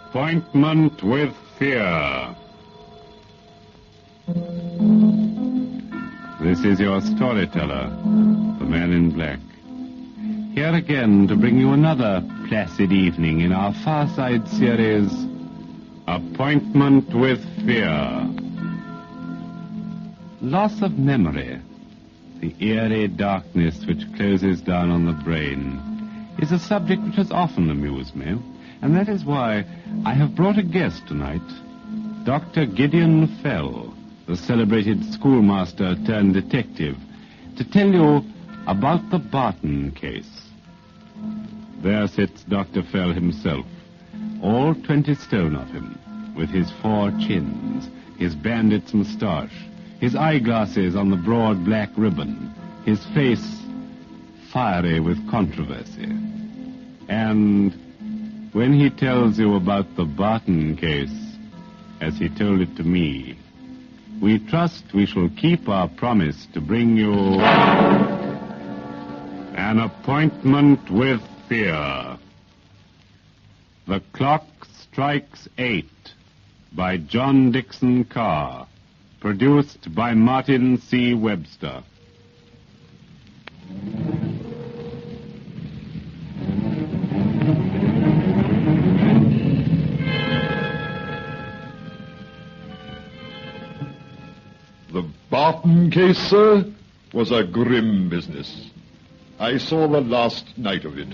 Appointment with Fear. This is your storyteller, the Man in Black. Here again to bring you another placid evening in our Farside series, Appointment with Fear. Loss of memory, the eerie darkness which closes down on the brain, is a subject which has often amused me, and that is why I have brought a guest tonight, Dr. Gideon Fell, the celebrated schoolmaster turned detective, to tell you about the Barton case. There sits Dr. Fell himself, all 20 stone of him, with his 4 chins, his bandit's moustache, his eyeglasses on the broad black ribbon, his face fiery with controversy. And when he tells you about the Barton case, as he told it to me, we trust we shall keep our promise to bring you An Appointment with Fear. The Clock Strikes 8 by John Dixon Carr, produced by Martin C. Webster. The Barton case, sir, was a grim business. I saw the last night of it.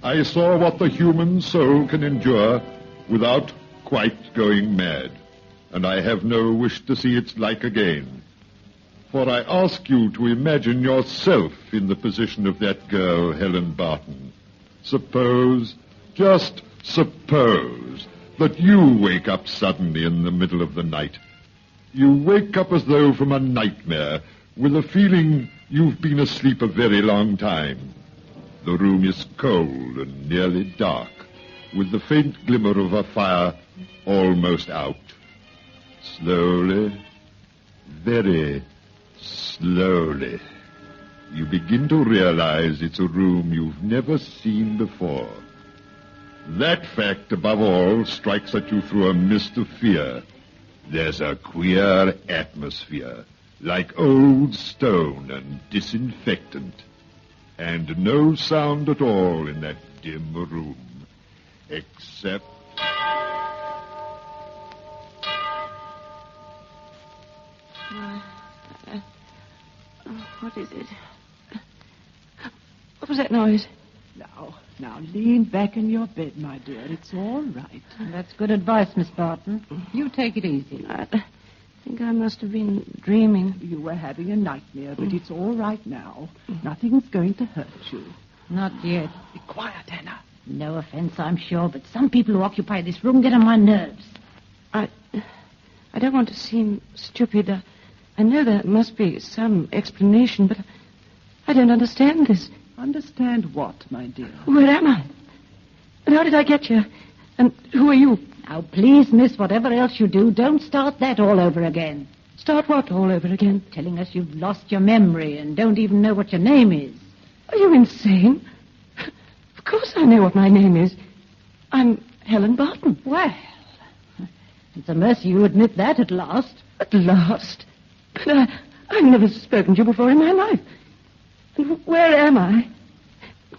I saw what the human soul can endure without quite going mad, and I have no wish to see its like again. For I ask you to imagine yourself in the position of that girl, Helen Barton. Suppose, just suppose, that you wake up suddenly in the middle of the night. You wake up as though from a nightmare, with a feeling you've been asleep a very long time. The room is cold and nearly dark, with the faint glimmer of a fire almost out. Slowly, very slowly, you begin to realize it's a room you've never seen before. That fact, above all, strikes at you through a mist of fear. There's a queer atmosphere, like old stone and disinfectant, and no sound at all in that dim room, except... What is it? What was that noise? Now, lean back in your bed, my dear. It's all right. That's good advice, Miss Barton. You take it easy. I think I must have been dreaming. You were having a nightmare, but it's all right now. Nothing's going to hurt you. Not yet. Be quiet, Anna. No offense, I'm sure, but some people who occupy this room get on my nerves. I don't want to seem stupid. I know there must be some explanation, but I don't understand this. Understand what, my dear? Where am I? And how did I get here? And who are you? Now, please, miss, whatever else you do, don't start that all over again. Start what all over again? Telling us you've lost your memory and don't even know what your name is. Are you insane? Of course I know what my name is. I'm Helen Barton. Well, it's a mercy you admit that at last. At last? But I've never spoken to you before in my life. And where am I?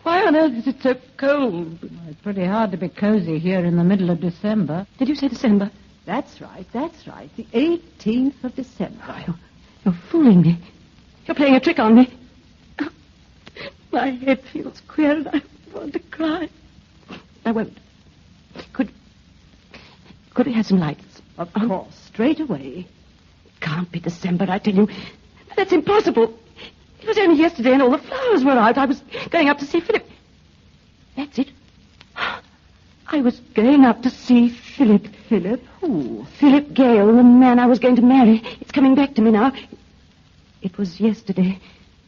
Why on earth is it so cold? Well, it's pretty hard to be cozy here in the middle of December. Did you say December? That's right. The 18th of December. Oh, you're fooling me. You're playing a trick on me. Oh, my head feels queer and I want to cry. I won't. Could we have some lights? Of course, straight away. It can't be December, I tell you. That's impossible. It was only yesterday and all the flowers were out. I was going up to see Philip. That's it. I was going up to see Philip. Philip who? Philip Gale, the man I was going to marry. It's coming back to me now. It was yesterday,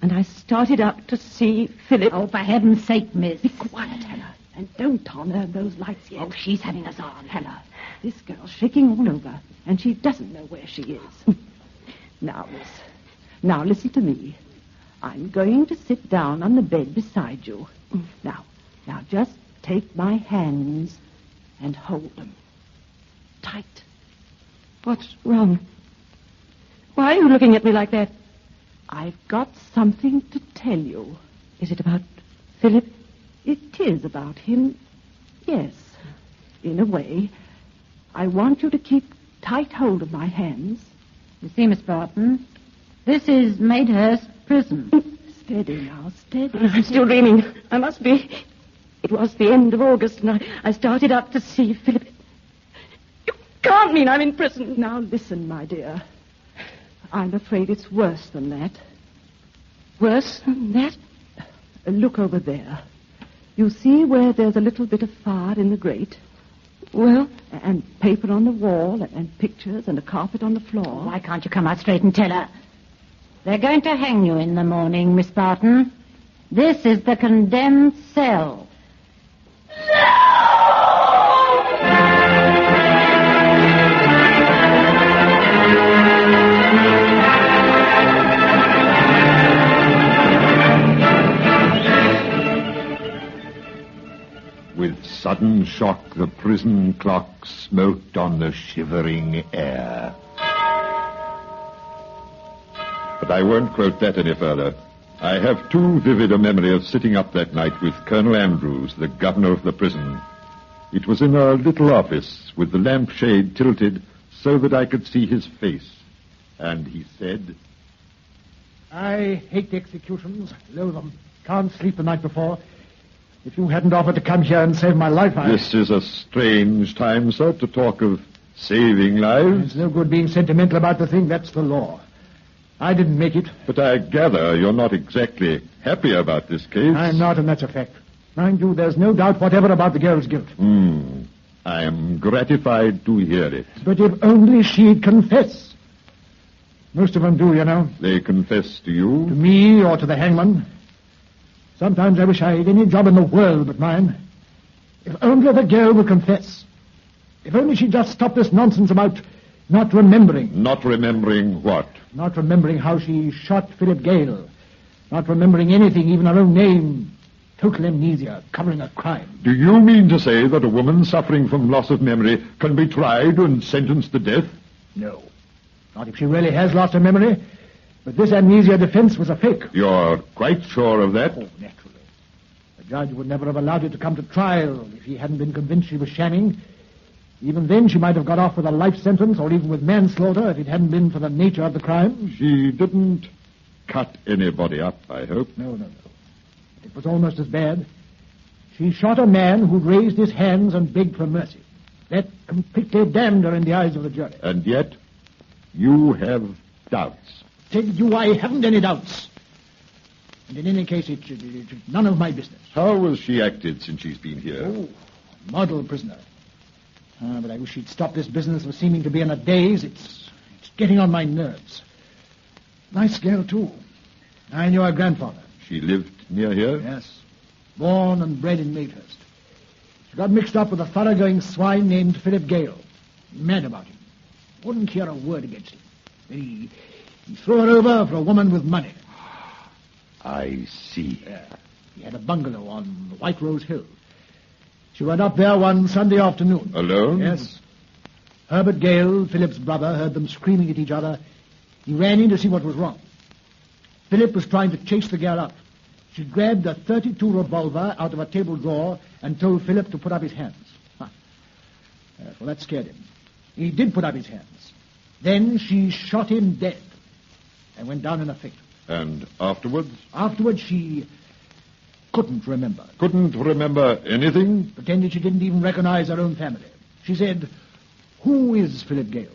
and I started up to see Philip. Oh, for heaven's sake, miss. Be quiet, Hannah, and don't turn those lights yet. Oh, she's having us on. Hannah, this girl's shaking all over, and she doesn't know where she is. Now, miss, listen to me. I'm going to sit down on the bed beside you. Now, just take my hands and hold them. Tight. What's wrong? Why are you looking at me like that? I've got something to tell you. Is it about Philip? It is about him, yes, in a way. I want you to keep tight hold of my hands. You see, Miss Barton, this is Maidhurst Prison. Steady now, steady. I'm still dreaming. I must be. It was the end of August, and I started up to see Philip. You can't mean I'm in prison. Now listen, my dear. I'm afraid it's worse than that. Worse than that? Look over there. You see where there's a little bit of fire in the grate? Well? And paper on the wall, and pictures, and a carpet on the floor. Why can't you come out straight and tell her? They're going to hang you in the morning, Miss Barton. This is the condemned cell. With sudden shock, the prison clock smote on the shivering air. But I won't quote that any further. I have too vivid a memory of sitting up that night with Colonel Andrews, the governor of the prison. It was in a little office with the lampshade tilted so that I could see his face. And he said, I hate executions, loathe them. Can't sleep the night before. If you hadn't offered to come here and save my life, This is a strange time, sir, to talk of saving lives. It's no good being sentimental about the thing. That's the law. I didn't make it. But I gather you're not exactly happy about this case. I'm not, and that's a fact. Mind you, there's no doubt whatever about the girl's guilt. I am gratified to hear it. But if only she'd confess. Most of them do, you know. They confess to you? To me or to the hangman. Sometimes I wish I had any job in the world but mine. If only the girl would confess. If only she'd just stop this nonsense about not remembering. Not remembering what? Not remembering how she shot Philip Gale. Not remembering anything, even her own name. Total amnesia, covering a crime. Do you mean to say that a woman suffering from loss of memory can be tried and sentenced to death? No. Not if she really has lost her memory. But this amnesia defense was a fake. You're quite sure of that? Oh, naturally. The judge would never have allowed it to come to trial if he hadn't been convinced she was shamming. Even then, she might have got off with a life sentence or even with manslaughter if it hadn't been for the nature of the crime. She didn't cut anybody up, I hope. No. It was almost as bad. She shot a man who raised his hands and begged for mercy. That completely damned her in the eyes of the jury. And yet, you have doubts. Tell you, I haven't any doubts. And in any case, it's none of my business. How has she acted since she's been here? Oh, model prisoner. But I wish she'd stop this business of seeming to be in a daze. It's getting on my nerves. Nice girl, too. I knew her grandfather. She lived near here? Yes. Born and bred in Maidhurst. She got mixed up with a thoroughgoing swine named Philip Gale. Mad about him. Wouldn't hear a word against him. Then he threw her over for a woman with money. I see. Yeah. He had a bungalow on White Rose Hill. She went up there one Sunday afternoon. Alone? Yes. Herbert Gale, Philip's brother, heard them screaming at each other. He ran in to see what was wrong. Philip was trying to chase the girl up. She grabbed a .32 revolver out of a table drawer and told Philip to put up his hands. Well, that scared him. He did put up his hands. Then she shot him dead and went down in a fit. And afterwards? Afterwards, she couldn't remember. Couldn't remember anything? Pretended she didn't even recognize her own family. She said, "Who is Philip Gale?"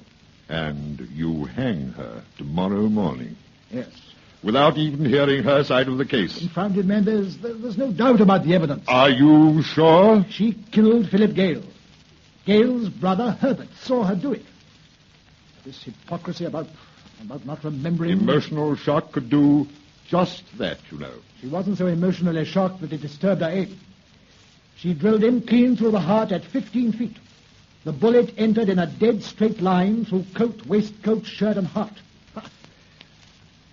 And you hang her tomorrow morning? Yes. Without even hearing her side of the case? Confounded man, there's no doubt about the evidence. Are you sure? She killed Philip Gale. Gale's brother, Herbert, saw her do it. This hypocrisy about not remembering... Emotional shock could do just that, you know. She wasn't so emotionally shocked that it disturbed her aim. She drilled him clean through the heart at 15 feet. The bullet entered in a dead straight line through coat, waistcoat, shirt, and heart. You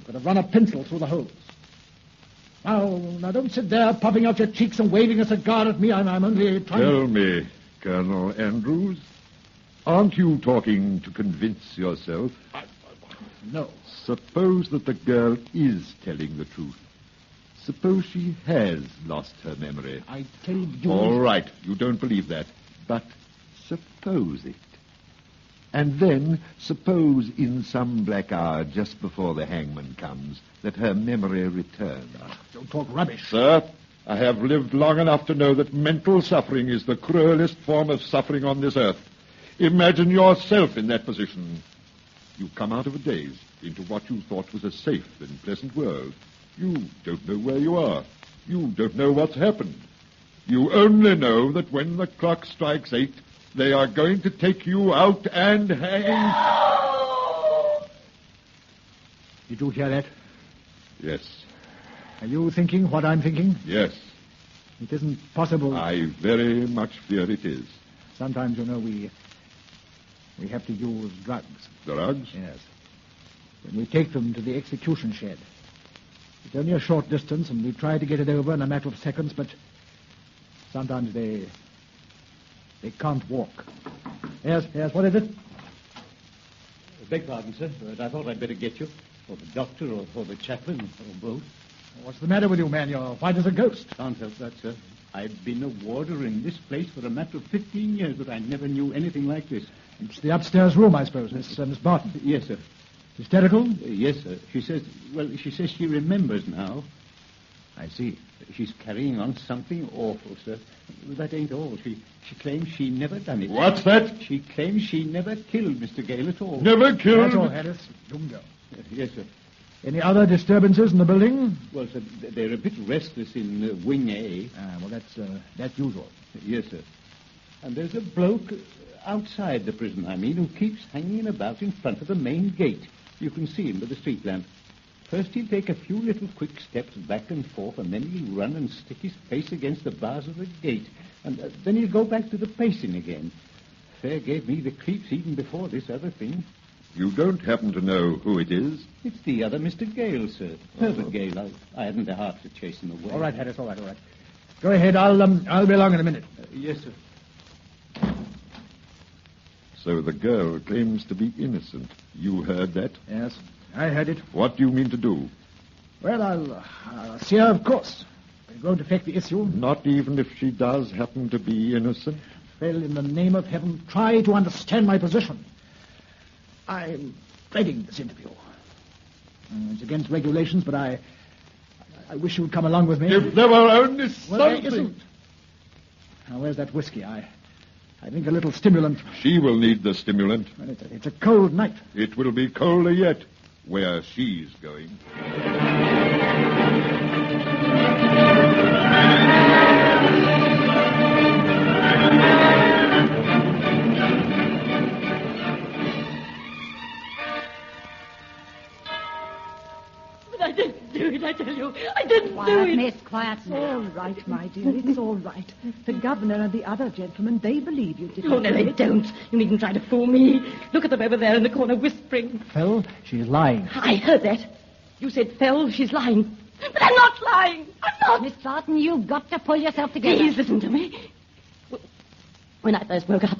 could have run a pencil through the holes. Now don't sit there puffing out your cheeks and waving a cigar at me. I'm only trying... Tell me, Colonel Andrews, aren't you talking to convince yourself? No. Suppose that the girl is telling the truth. Suppose she has lost her memory. I tell you... All right, you don't believe that. But suppose it. And then suppose in some black hour just before the hangman comes that her memory returns. Don't talk rubbish. Sir, I have lived long enough to know that mental suffering is the cruelest form of suffering on this earth. Imagine yourself in that position. You come out of a daze into what you thought was a safe and pleasant world. You don't know where you are. You don't know what's happened. You only know that when the clock strikes 8, they are going to take you out and hang... Did you hear that? Yes. Are you thinking what I'm thinking? Yes. It isn't possible. I very much fear it is. Sometimes, you know, we have to use drugs. Drugs? Yes. When we take them to the execution shed. It's only a short distance, and we try to get it over in a matter of seconds, but sometimes they can't walk. Yes, what is it? Beg pardon, sir, but I thought I'd better get you. For the doctor or for the chaplain, or both. What's the matter with you, man? You're white as a ghost. Can't help that, sir. I've been a warder in this place for a matter of 15 years, but I never knew anything like this. It's the upstairs room, I suppose, Miss Barton. Yes, sir. Hysterical? Yes, sir. She says she remembers now. I see. She's carrying on something awful, sir. That ain't all. She claims she never done it. What's that? She claims she never killed Mr. Gale at all. Never killed? That's all, Harris. You can go. Yes, sir. Any other disturbances in the building? Well, sir, they're a bit restless in Wing A. Well, that's usual. Yes, sir. And there's a bloke outside the prison, who keeps hanging about in front of the main gate. You can see him by the street lamp. First he'll take a few little quick steps back and forth, and then he'll run and stick his face against the bars of the gate. And then he'll go back to the pacing again. Fair gave me the creeps even before this other thing. You don't happen to know who it is? It's the other Mr. Gale, sir. Herbert Gale. I hadn't the heart to chase him away. All right, Harris, all right. Go ahead. I'll be along in a minute. Yes, sir. So the girl claims to be innocent. You heard that? Yes, I heard it. What do you mean to do? Well, I'll see her, of course. It won't affect the issue. Not even if she does happen to be innocent? Well, in the name of heaven, try to understand my position. I'm dreading this interview. It's against regulations, but I wish you would come along with me. If there were only something... Well, there isn't. Now, where's that whiskey? I think a little stimulant. She will need the stimulant. Well, it's a cold night. It will be colder yet where she's going. But I didn't do it, I tell you. I didn't do Quiet, it. miss, quiet. It's all right, my dear. It's all right. The governor and the other gentlemen, they believe you didn't Oh, no, do they it. don't. You needn't try to fool me. Look at them over there in the corner whispering. Phil, she's lying. I heard that. You said, Phil, she's lying. But I'm not lying. I'm not. Miss Barton, you've got to pull yourself together. Please listen to me. When I first woke up,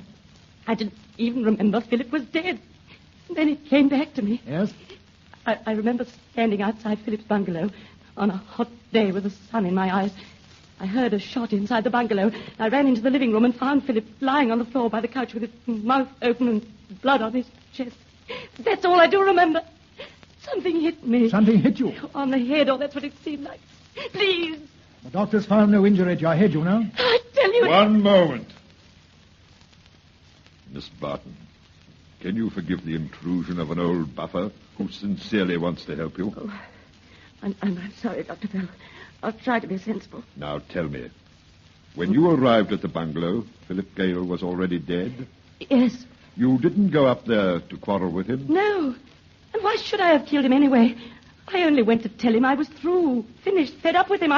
I didn't even remember Philip was dead. Then it came back to me. Yes? I remember standing outside Philip's bungalow on a hot day with the sun in my eyes. I heard a shot inside the bungalow. I ran into the living room and found Philip lying on the floor by the couch with his mouth open and blood on his chest. That's all I do remember. Something hit me. Something hit you. On the head, or that's what it seemed like. Please. The doctors found no injury at your head, you know. I tell you... One moment. Miss Barton, can you forgive the intrusion of an old buffer who sincerely wants to help you? Oh, I'm sorry, Dr. Bell. I'll try to be sensible. Now tell me, when you arrived at the bungalow, Philip Gale was already dead? Yes. You didn't go up there to quarrel with him? No. And why should I have killed him anyway? I only went to tell him I was through, finished, fed up with him.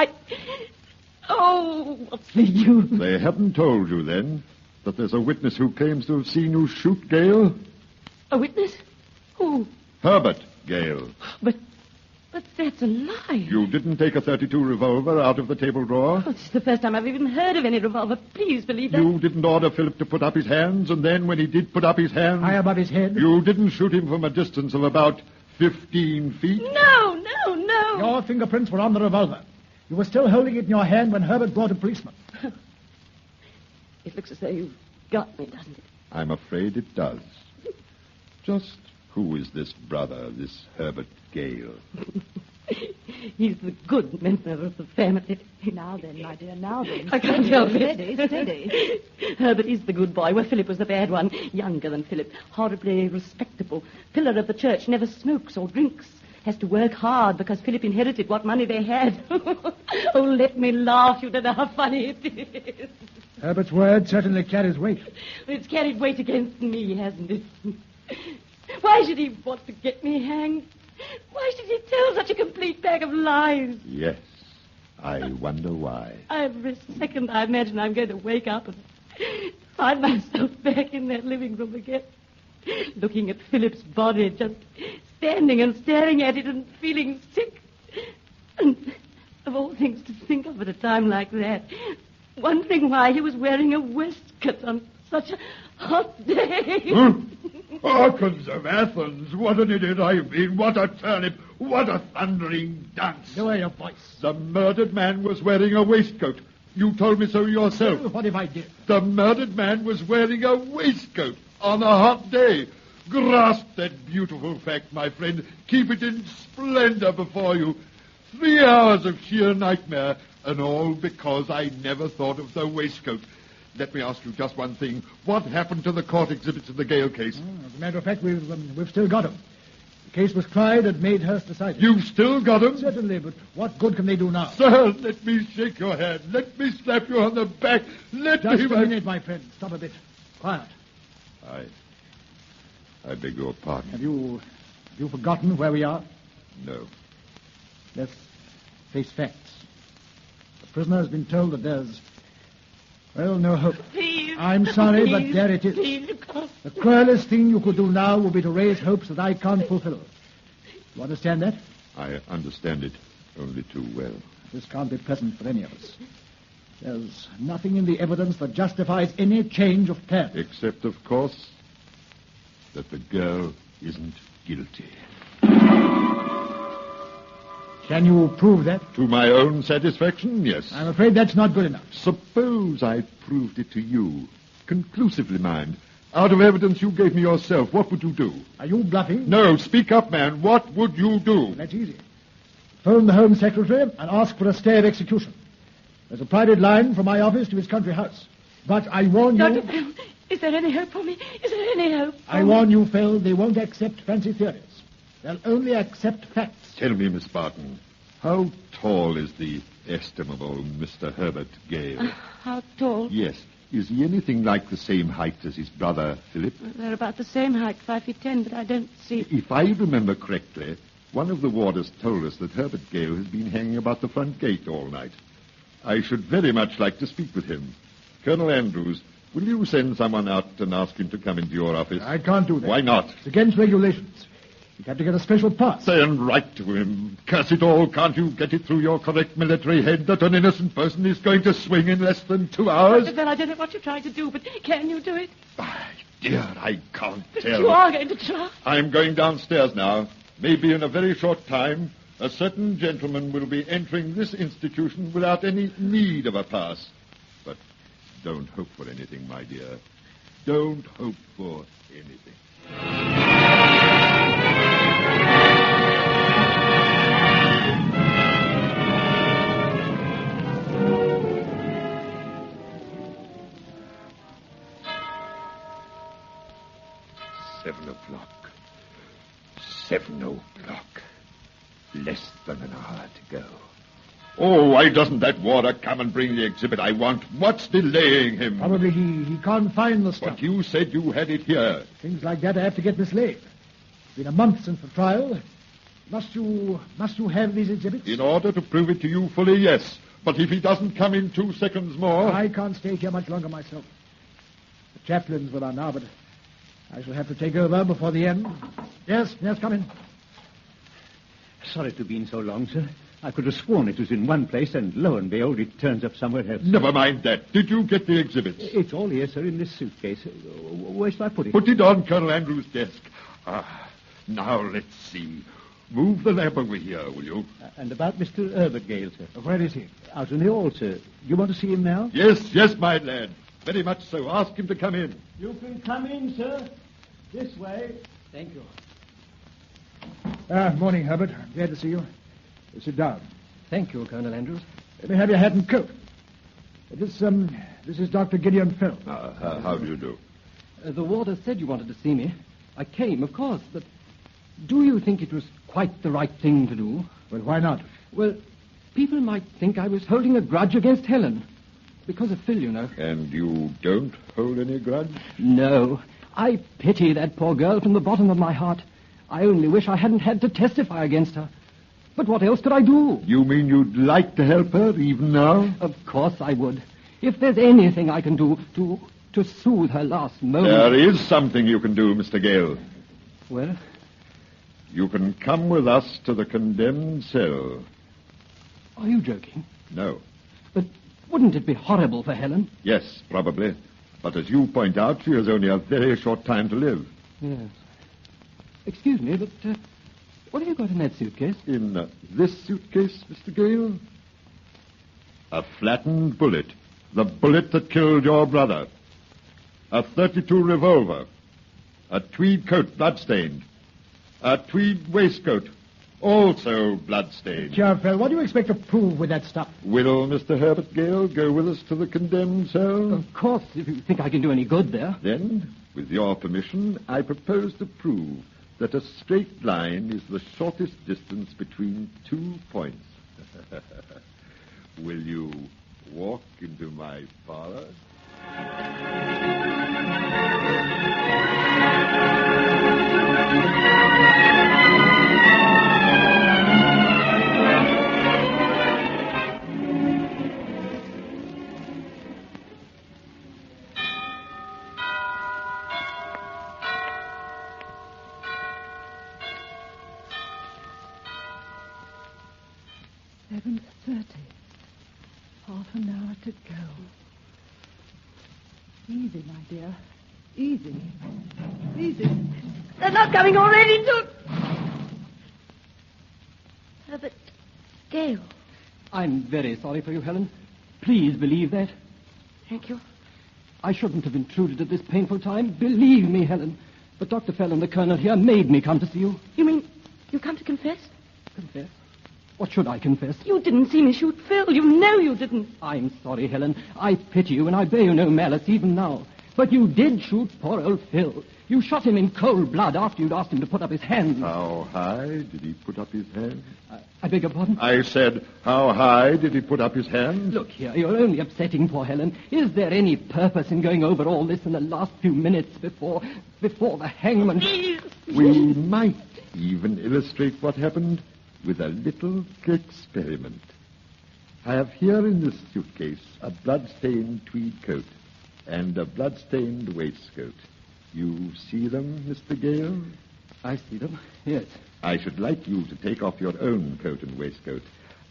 Oh, what's the use? They haven't told you, then, that there's a witness who claims to have seen you shoot Gale? A witness? Who? Herbert Gale. But But that's a lie. You didn't take a .32 revolver out of the table drawer? Oh, this is the first time I've even heard of any revolver. Please believe that. You didn't order Philip to put up his hands, and then when he did put up his hands... High above his head? You didn't shoot him from a distance of about 15 feet? No. Your fingerprints were on the revolver. You were still holding it in your hand when Herbert brought a policeman. It looks as though you've got me, doesn't it? I'm afraid it does. Just who is this brother, this Herbert Gale? He's the good member of the family. Now then, my dear, now then. I can't help Steady, it. steady. Herbert is the good boy, where Philip was the bad one. Younger than Philip, horribly respectable. Pillar of the church, never smokes or drinks. Has to work hard because Philip inherited what money they had. Oh, let me laugh. You don't know how funny it is. Herbert's word certainly carries weight. It's carried weight against me, hasn't it? Why should he want to get me hanged? Why should he tell such a complete bag of lies? Yes, I wonder why. Every second I imagine I'm going to wake up and find myself back in that living room again, looking at Philip's body, just standing and staring at it and feeling sick. And of all things to think of at a time like that, wondering why he was wearing a waistcoat on such a hot day. Hawkins of Athens, what an idiot I've been. What a turnip. What a thundering dunce. Lower your voice. The murdered man was wearing a waistcoat. You told me so yourself. What if I did? The murdered man was wearing a waistcoat on a hot day. Grasp that beautiful fact, my friend. Keep it in splendor before you. 3 hours of sheer nightmare, and all because I never thought of the waistcoat. Let me ask you just one thing. What happened to the court exhibits in the Gale case? As a matter of fact, we've still got them. The case was tried and Madehurst decided. You've still got them? Certainly, but what good can they do now? Sir, let me shake your hand. Let me slap you on the back. Let Just me... a minute, my friend. Stop a bit. Quiet. I beg your pardon. Have you forgotten where we are? No. Let's face facts. The prisoner has been told that there's, well, no hope. Please. I'm sorry, please, but there it is. Please. The cruelest thing you could do now would be to raise hopes that I can't fulfill. You understand that? I understand it only too well. This can't be pleasant for any of us. There's nothing in the evidence that justifies any change of plan. Except, of course, that the girl isn't guilty. Can you prove that? To my own satisfaction, yes. I'm afraid that's not good enough. Suppose I proved it to you. Conclusively, mind. Out of evidence you gave me yourself, what would you do? Are you bluffing? No, speak up, man. What would you do? That's easy. Phone the Home Secretary and ask for a stay of execution. There's a private line from my office to his country house. But I warn you... Dr. Fell, is there any hope for me? Is there any hope for I warn you, Phil, they won't accept fancy theories. They'll only accept facts. Tell me, Miss Barton, how tall is the estimable Mr. Herbert Gale? How tall? Yes. Is he anything like the same height as his brother, Philip? They're about the same height, 5'10", but I don't see... If I remember correctly, one of the warders told us that Herbert Gale has been hanging about the front gate all night. I should very much like to speak with him. Colonel Andrews, will you send someone out and ask him to come into your office? I can't do that. Why not? It's against regulations. You have to get a special pass. Say and write to him. Curse it all, can't you get it through your correct military head that an innocent person is going to swing in less than 2 hours? Dr. Fell, I don't know what you're trying to do, but can you do it? My dear, I can't But tell. you are going to try. I'm going downstairs now. Maybe in a very short time, a certain gentleman will be entering this institution without any need of a pass. But don't hope for anything, my dear. Don't hope for anything. 7 o'clock. 7 o'clock. Less than an hour to go. Oh, why doesn't that warder come and bring the exhibit I want? What's delaying him? Probably he can't find the stuff. But you said you had it here. Things like that I have to get mislaid. It's been a month since the trial. Must you have these exhibits? In order to prove it to you fully, yes. But if he doesn't come in 2 seconds more... I can't stay here much longer myself. The chaplains will are now, but I shall have to take over before the end. Yes, come in. Sorry to have been so long, sir. I could have sworn it was in one place, and lo and behold, it turns up somewhere else. Never mind that. Did you get the exhibits? It's all here, sir, in this suitcase. Where shall I put it? Put it on Colonel Andrews' desk. Now let's see. Move the lamp over here, will you? And about Mr. Herbert Gale, sir. Where is he? Out in the hall, sir. You want to see him now? Yes, my lad. Very much so. Ask him to come in. You can come in, sir. This way. Thank you. Morning, Herbert. I'm glad to see you. Sit down. Thank you, Colonel Andrews. Let me have your hat and coat. This is Dr. Gideon Phil. How do you do? The warder said you wanted to see me. I came, of course, but do you think it was quite the right thing to do? Well, why not? Well, people might think I was holding a grudge against Helen. Because of Phil, you know. And you don't hold any grudge? No. I pity that poor girl from the bottom of my heart. I only wish I hadn't had to testify against her. But what else could I do? You mean you'd like to help her, even now? Of course I would. If there's anything I can do to soothe her last moment... There is something you can do, Mr. Gale. Well? You can come with us to the condemned cell. Are you joking? No. But wouldn't it be horrible for Helen? Yes, probably. But as you point out, she has only a very short time to live. Yes. Excuse me, but what have you got in that suitcase? In this suitcase, Mr. Gale? A flattened bullet. The bullet that killed your brother. A .32 revolver. A tweed coat, bloodstained. A tweed waistcoat, also bloodstained. Sure, Phil, what do you expect to prove with that stuff? Will Mr. Herbert Gale go with us to the condemned cell? Of course, if you think I can do any good there. Then, with your permission, I propose to prove that a straight line is the shortest distance between 2 points. Will you walk into my parlor? Half an hour to go. Easy, my dear. Easy. Easy. They're not coming already, Duke. Herbert Gale. I'm very sorry for you, Helen. Please believe that. Thank you. I shouldn't have intruded at this painful time. Believe me, Helen. But Dr. Fell and the Colonel here made me come to see you. You mean you come to confess? Confess? What should I confess? You didn't see me shoot Phil. You know you didn't. I'm sorry, Helen. I pity you, and I bear you no malice even now. But you did shoot poor old Phil. You shot him in cold blood after you'd asked him to put up his hands. How high did he put up his hand? I beg your pardon? I said, how high did he put up his hand? Look here, you're only upsetting poor Helen. Is there any purpose in going over all this in the last few minutes before the hangman... Please. We might even illustrate what happened with a little experiment. I have here in this suitcase a blood-stained tweed coat and a blood-stained waistcoat. You see them, Mr. Gale? I see them, yes. I should like you to take off your own coat and waistcoat.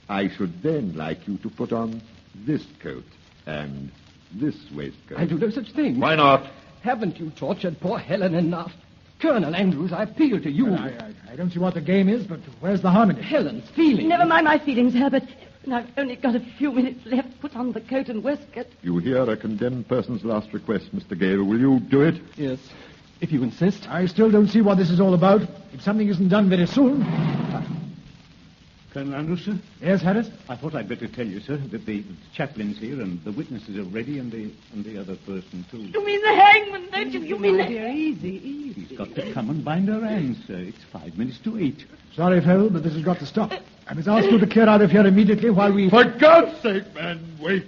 I should then like you to put on this coat and this waistcoat. I do no such thing. Why not? Haven't you tortured poor Helen enough? Colonel Andrews, I appeal to you. I don't see what the game is, but where's the harm in it? Helen's feelings. Never mind my feelings, Herbert. And I've only got a few minutes left. Put on the coat and waistcoat. You hear a condemned person's last request, Mr. Gale. Will you do it? Yes, if you insist. I still don't see what this is all about. If something isn't done very soon... Colonel Andrews, sir? Yes, Harris? I thought I'd better tell you, sir, that the chaplain's here and the witnesses are ready and the other person, too. You mean the hangman, don't you? You mean My the... dear, easy. He's got to come and bind her hands, sir. It's 5 minutes to 8. Sorry, Phil, but this has got to stop. I must ask you to clear out of here immediately while we... For God's sake, man, wait.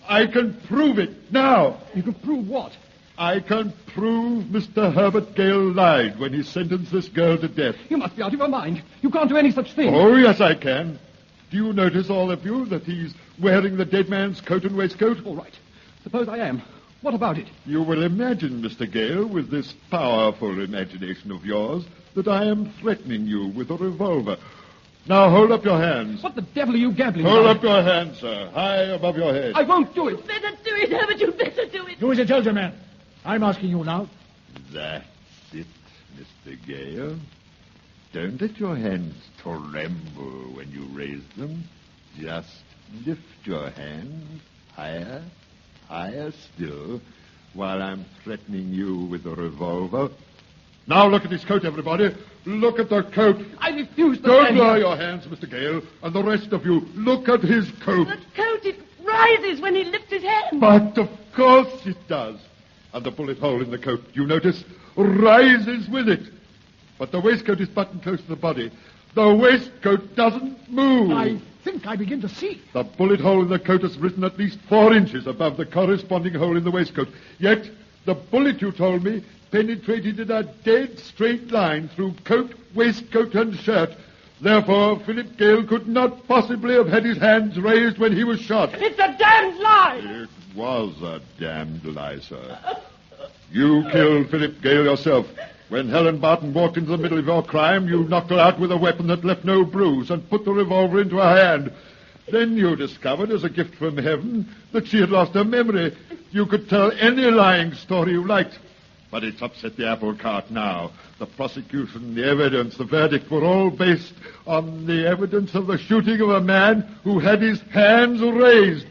I can prove it now. You can prove what? I can prove Mr. Herbert Gale lied when he sentenced this girl to death. You must be out of your mind. You can't do any such thing. Oh, yes, I can. Do you notice, all of you, that he's wearing the dead man's coat and waistcoat? All right. Suppose I am. What about it? You will imagine, Mr. Gale, with this powerful imagination of yours, that I am threatening you with a revolver. Now hold up your hands. What the devil are you gabbling Hold about? up your hands, sir, high above your head. I won't do it. You'd better do it, Herbert. You'd better do it. Do as I told you, man. I'm asking you now. That's it, Mr. Gale. Don't let your hands tremble when you raise them. Just lift your hand higher, higher still, while I'm threatening you with a revolver. Now look at his coat, everybody. Look at the coat. I refuse to Don't stand lower here. your hands, Mr. Gale, and the rest of you. Look at his coat. The coat, it rises when he lifts his hand. But of course it does. And the bullet hole in the coat, you notice, rises with it. But the waistcoat is buttoned close to the body. The waistcoat doesn't move. I think I begin to see. The bullet hole in the coat has risen at least 4 inches above the corresponding hole in the waistcoat. Yet, the bullet, you told me, penetrated in a dead straight line through coat, waistcoat, and shirt. Therefore, Philip Gale could not possibly have had his hands raised when he was shot. It's a damned lie. It was a damned lie, sir. You killed Philip Gale yourself. When Helen Barton walked into the middle of your crime, you knocked her out with a weapon that left no bruise and put the revolver into her hand. Then you discovered, as a gift from heaven, that she had lost her memory. You could tell any lying story you liked. But it's upset the apple cart now. The prosecution, the evidence, the verdict were all based on the evidence of the shooting of a man who had his hands raised.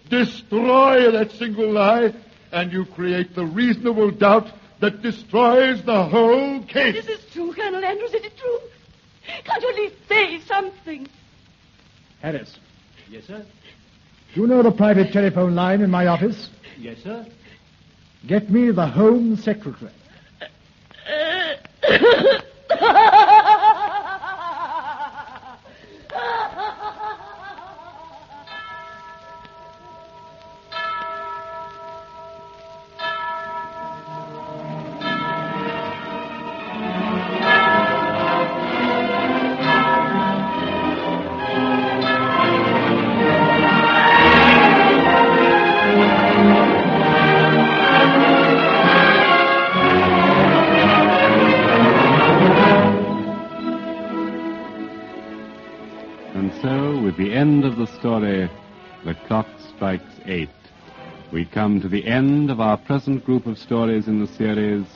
Destroy that single lie, and you create the reasonable doubt that destroys the whole case. This is true, Colonel Andrews. Is it true? Can't you at least say something? Harris, Yes, sir? do you know the private telephone line in my office? Yes, sir? Get me the Home Secretary. And so, with the end of the story, the clock strikes 8. We come to the end of our present group of stories in the series,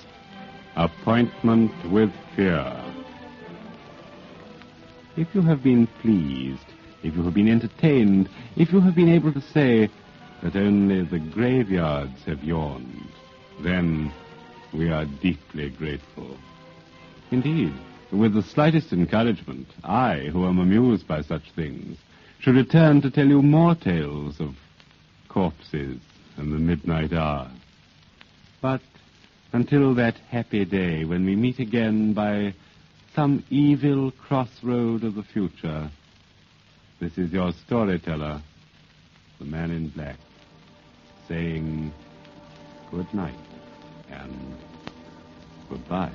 Appointment with Fear. If you have been pleased, if you have been entertained, if you have been able to say that only the graveyards have yawned, then we are deeply grateful. Indeed, with the slightest encouragement, I, who am amused by such things, should return to tell you more tales of corpses and the midnight hour. But until that happy day when we meet again by some evil crossroad of the future, this is your storyteller, the man in black, saying good night and goodbye.